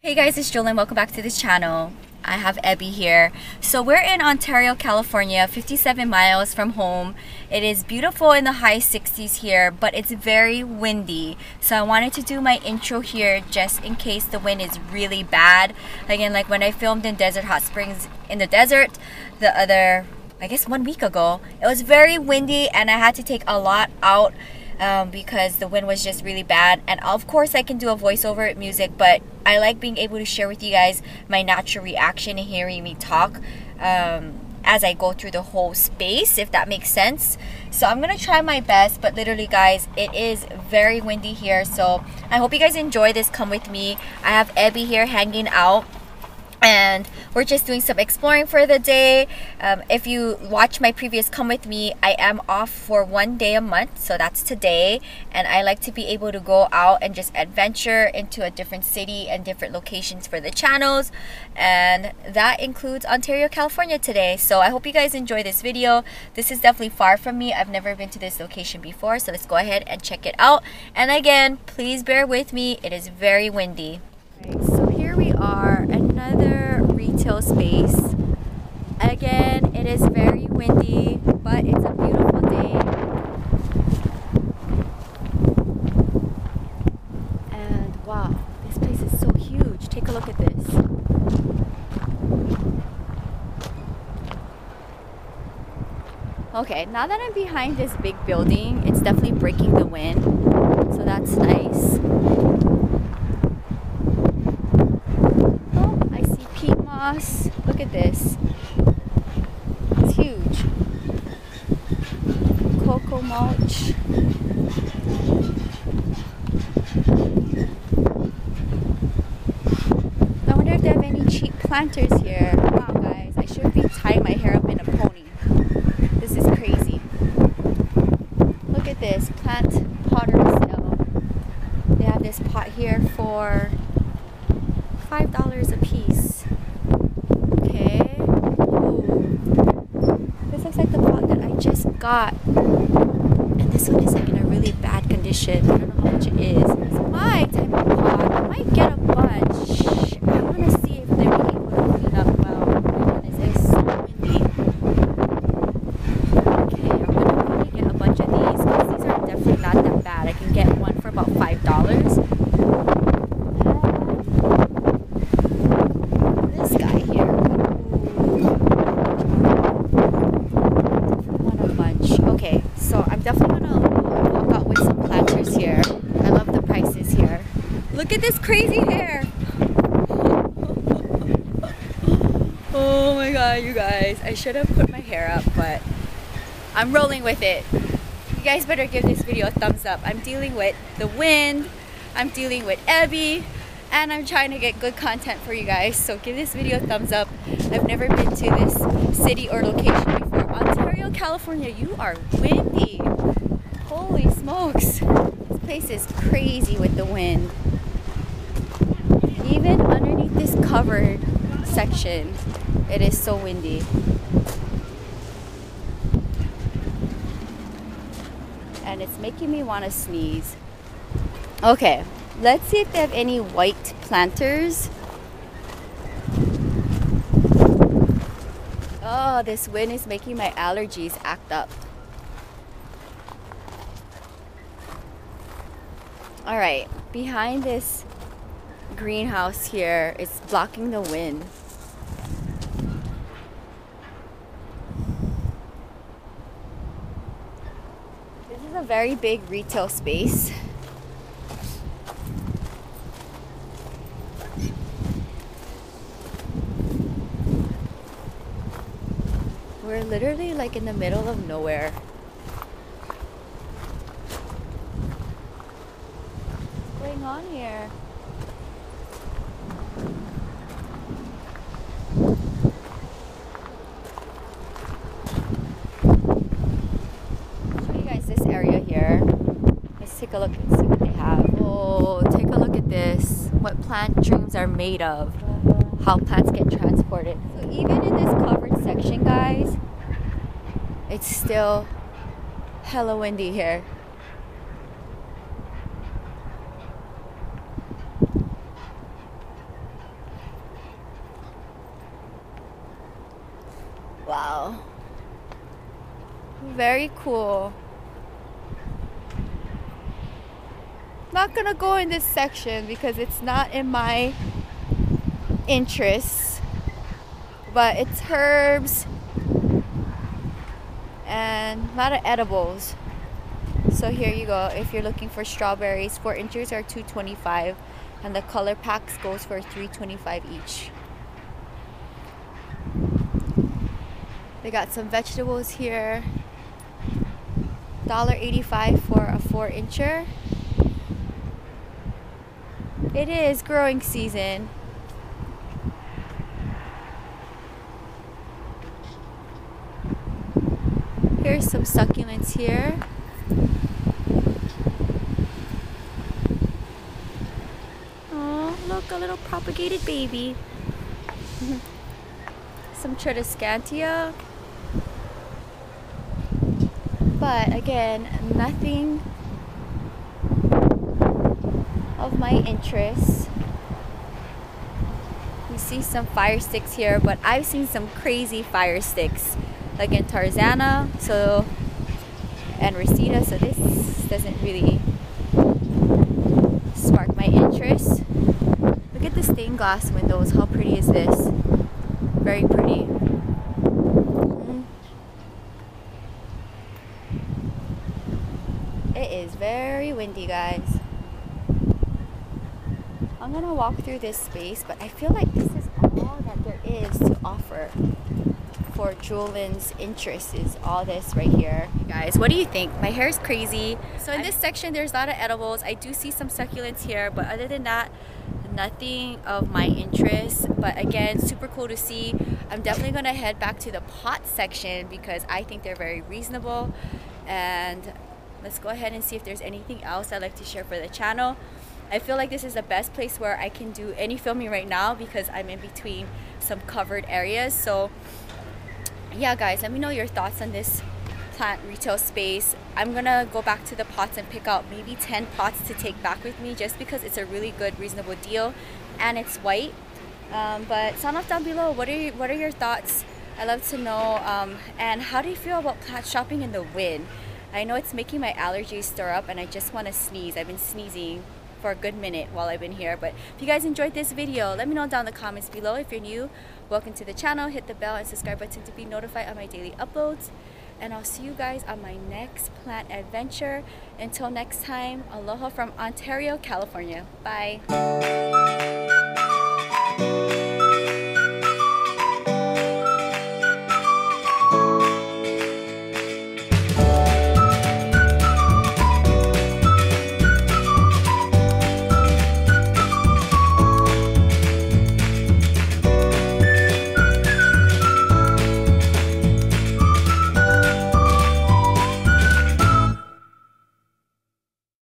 Hey guys, it's Jewelyn. Welcome back to this channel. I have Ebby here. So we're in Ontario, California, 57 miles from home. It is beautiful in the high 60s here, but it's very windy. So I wanted to do my intro here just in case the wind is really bad. Again, like when I filmed in Desert Hot Springs in the desert the other, I guess 1 week ago, it was very windy and I had to take a lot out because the wind was just really bad. And of course I can do a voiceover music, but I like being able to share with you guys my natural reaction and hearing me talk as I go through the whole space, if that makes sense. So I'm gonna try my best, but literally guys, it is very windy here. So I hope you guys enjoy this. Come with me. I have Ebby here hanging out, and we're just doing some exploring for the day. If you watch my previous Come With Me, I am off for 1 day a month, so that's today. And I like to be able to go out and just adventure into a different city and different locations for the channels. And that includes Ontario, California today. So I hope you guys enjoy this video. This is definitely far from me. I've never been to this location before, so let's go ahead and check it out. And again, please bear with me. It is very windy. So here we are, another retail space. Again, it is very windy, but it's a beautiful day. And wow, this place is so huge. Take a look at this. Okay, now that I'm behind this big building, it's definitely breaking the wind, so that's nice. Look at this. It's huge. Cocoa mulch. I wonder if they have any cheap planters here. Wow guys, I should be tying my hair up in a pony. This is crazy. Look at this, plant pottery sale. They have this pot here for $5 a piece. Got, and this one is like in a really bad condition. I don't know how much it is. It's my type of pot. I might get a bunch. I want to see if they're able to clean up well. What is this? So windy. Okay, I'm gonna probably get a bunch of these because these are definitely not that bad. I can get one for about $5. This guy here. Okay, so I'm definitely gonna walk out with some planters here. I love the prices here. Look at this crazy hair. Oh my god, you guys. I should have put my hair up, but I'm rolling with it. You guys better give this video a thumbs up. I'm dealing with the wind, I'm dealing with Ebby, and I'm trying to get good content for you guys. So give this video a thumbs up. I've never been to this city or location before. Ontario, California, you are windy. Holy smokes. This place is crazy with the wind. Even underneath this covered section, it is so windy. And it's making me want to sneeze. Okay, let's see if they have any white planters. Oh, this wind is making my allergies act up. All right, behind this greenhouse here, it's blocking the wind. This is a very big retail space. We're literally like in the middle of nowhere. What's going on here? I'll show you guys this area here. Let's take a look and see what they have. Oh, take a look at this. What plant dreams are made of. How plants get transported. So even in this covered section, guys, it's still hella windy here. Wow. Very cool. Not gonna go in this section because it's not in my interests, but it's herbs and a lot of edibles. So here you go. If you're looking for strawberries, 4 inches are $2.25, and the color packs goes for $3.25 each. They got some vegetables here. $1.85 for a 4 incher. It is growing season. Here's some succulents here. Oh, look, a little propagated baby. Some Tradescantia. But again, nothing of my interest. You see some fire sticks here, but I've seen some crazy fire sticks, like in Tarzana, so, and Reseda, so this doesn't really spark my interest. Look at the stained glass windows. How pretty is this? Very pretty. It is very windy, guys. I'm gonna walk through this space, but I feel like this is all that there is to offer for Jewelyn's interest, is all this right here. Guys, what do you think? My hair is crazy. So in this section, there's a lot of edibles. I do see some succulents here, but other than that, nothing of my interest. But again, super cool to see. I'm definitely gonna head back to the pot section because I think they're very reasonable. And let's go ahead and see if there's anything else I'd like to share for the channel. I feel like this is the best place where I can do any filming right now because I'm in between some covered areas. So yeah, guys, let me know your thoughts on this plant retail space. I'm gonna go back to the pots and pick out maybe 10 pots to take back with me just because it's a really good, reasonable deal and it's white. But sound off down below. What are your thoughts? I love to know. And how do you feel about plant shopping in the wind? I know it's making my allergies stir up and I just want to sneeze. I've been sneezing for a good minute while I've been here. But if you guys enjoyed this video, let me know down in the comments below. If you're new, welcome to the channel. Hit the bell and subscribe button to be notified on my daily uploads. And I'll see you guys on my next plant adventure. Until next time, aloha from Ontario, California. Bye.